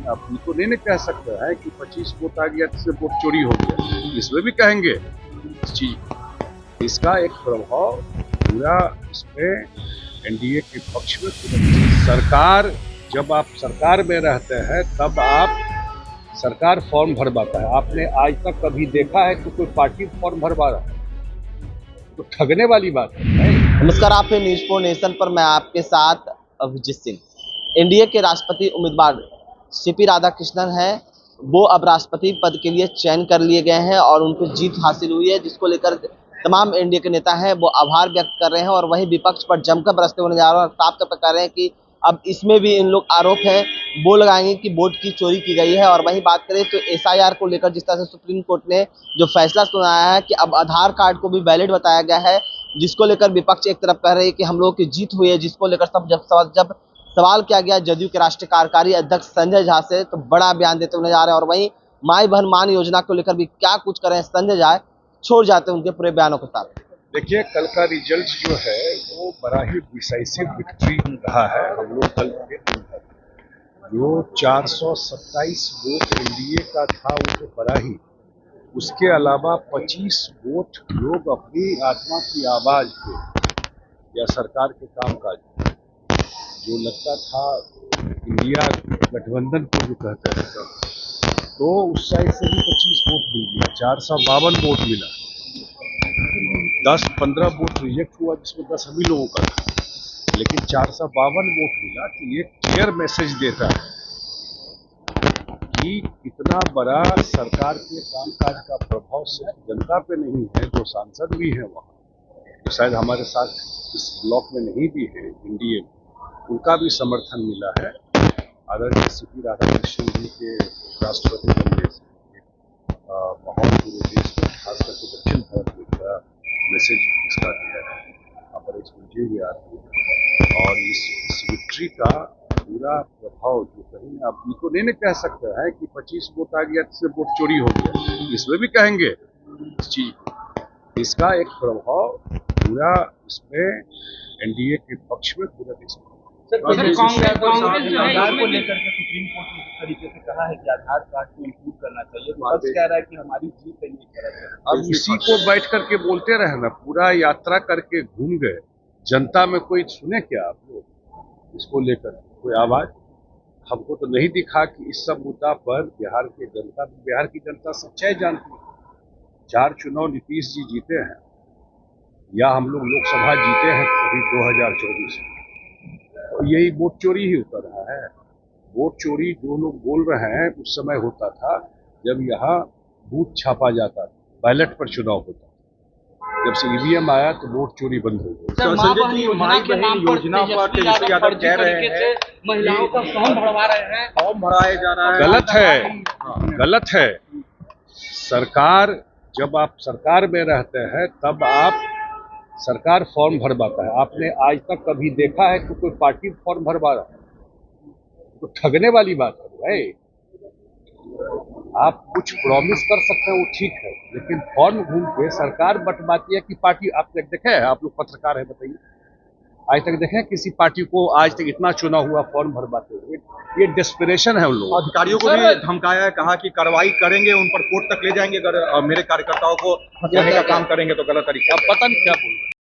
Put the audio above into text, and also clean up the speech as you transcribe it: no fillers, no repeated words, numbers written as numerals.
आप तो नहीं कह सकते हैं कि 25 वोट आ गया तो वोट चोरी हो गया, इसमें भी कहेंगे इस चीज। इसका एक प्रभाव पूरा इसमें एनडीए के पक्ष में सरकार, जब आप सरकार में रहते हैं तब आप सरकार फॉर्म भरवाता है। आपने आज तक कभी देखा है कि कोई पार्टी फॉर्म भरवा रहा है? तो ठगने वाली बात है। नमस्कार, आप हैं न्यूज़ फॉर नेशन पर। मैं आपके साथ अभिजीत सिंह। एनडीए के राष्ट्रपति उम्मीदवार सीपी राधाकृष्णन हैं, वो अब राष्ट्रपति पद के लिए चयन कर लिए गए हैं और उनको जीत हासिल हुई है, जिसको लेकर तमाम एनडीए के नेता हैं वो आभार व्यक्त कर रहे हैं और वहीं विपक्ष पर जमकर बरसते हुए नजर आ रहे हैं। साफ तौर पर कह रहे हैं कि अब इसमें भी इन लोग आरोप है वो लगाएंगे कि वोट की चोरी की गई है। और वहीं बात करें तो एसआईआर को लेकर जिस तरह से सुप्रीम कोर्ट ने जो फैसला सुनाया है कि अब आधार कार्ड को भी वैलिड बताया गया है, जिसको लेकर विपक्ष एक तरफ कह रहे हैं कि हम लोगों की जीत हुई है, जिसको लेकर जब सवाल किया गया जदयू के राष्ट्रीय कार्यकारी अध्यक्ष संजय झा से, तो बड़ा बयान देते हुए नजर आ रहे हैं। और वहीं माई बहन मान योजना को लेकर भी क्या कुछ करें संजय झा, छोड़ जाते हैं उनके पूरे बयानों के साथ। देखिए, कल का रिजल्ट जो है वो बड़ा ही डिसाइसिव विक्ट्री रहा है। हम लोग कल के जो 427 वोट एनडीए का था वो तो बड़ा ही, उसके अलावा 25 वोट लोग अपनी आत्मा की आवाज पे या सरकार के कामकाज जो लगता था इंडिया गठबंधन को जो कहते हैं, तो उस साइड से भी 25 वोट मिल गया, 452 वोट मिला। 10-15 वोट रिजेक्ट हुआ, जिसमें 10 सभी लोगों का था, लेकिन 452 वोट मिला। तो ये क्लियर मैसेज देता है कि इतना बड़ा सरकार के कामकाज का प्रभाव सिर्फ जनता पे नहीं है, जो सांसद भी हैं वहाँ, तो शायद हमारे साथ इस ब्लॉक में नहीं भी है एनडीए में, उनका भी समर्थन मिला है। आदरणीय सीपी राधाकृष्णन जी के राष्ट्रपति बनने से माहौल पूरे देश में, खास करके दक्षिण भारत में बड़ा मैसेज इसका दिया है। यहाँ पर एक मुझे भी आती है और इस विक्ट्री का पूरा प्रभाव जो कहीं आप तो नहीं कह सकते हैं कि 25 वोट आ गया तो वोट चोरी हो गया, इसमें भी कहेंगे इस चीज। इसका एक प्रभाव पूरा इसमें एनडीए के पक्ष में पूरा देश में। कांग्रेस आधार को लेकर के सुप्रीम कोर्ट ने इस तरीके से कहा है कि आधार कार्ड को इम्प्रूव करना चाहिए, तो अब कह रहा है कि हमारी जीत है, ये कह रहा है। अब इसी को बैठ करके बोलते रहे ना, पूरा यात्रा करके घूम गए, जनता में कोई सुने क्या आप लोग इसको लेकर कोई आवाज? हमको तो नहीं दिखा कि इस सब मुद्दा पर बिहार की जनता सच्चाई जानती है। 4 चुनाव नीतीश जी जीते हैं, या हम लोग लोकसभा जीते हैं अभी 2024 में, यही वोट चोरी ही उतर रहा है। वोट चोरी जो लोग बोल रहे हैं उस समय होता था जब यहाँ बूथ छापा जाता था, बैलेट पर चुनाव होता था। जब से ईवीएम आया तो वोट चोरी बंद हो गई। संजय जी, माई बहन योजना पर तेजस्वी यादव कह रहे हैं महिलाओं का फॉर्म भरवा रहे हैं, फॉर्म भराया जा रहा है। गलत है, गलत है। सरकार, जब आप सरकार में रहते हैं तब आप सरकार फॉर्म भरवाता है। आपने आज तक कभी देखा है कि कोई पार्टी फॉर्म भरवा रहा है? तो ठगने वाली बात है भाई। आप कुछ प्रॉमिस कर सकते हैं वो ठीक है, लेकिन फॉर्म घूम के सरकार बंटवाती है कि पार्टी। आप तक देखे हैं, आप लोग पत्रकार है, बताइए आज तक देखे किसी पार्टी को आज तक इतना चुना हुआ फॉर्म भरवाते हुए? ये डेस्परेशन है उन लोगों। अधिकारियों को भी धमकाया है, कहा कि कार्रवाई करेंगे, उन पर कोर्ट तक ले जाएंगे अगर मेरे कार्यकर्ताओं को फंसाने का काम करेंगे तो गलत तरीके। अब पता नहीं क्या बोल रहे हैं।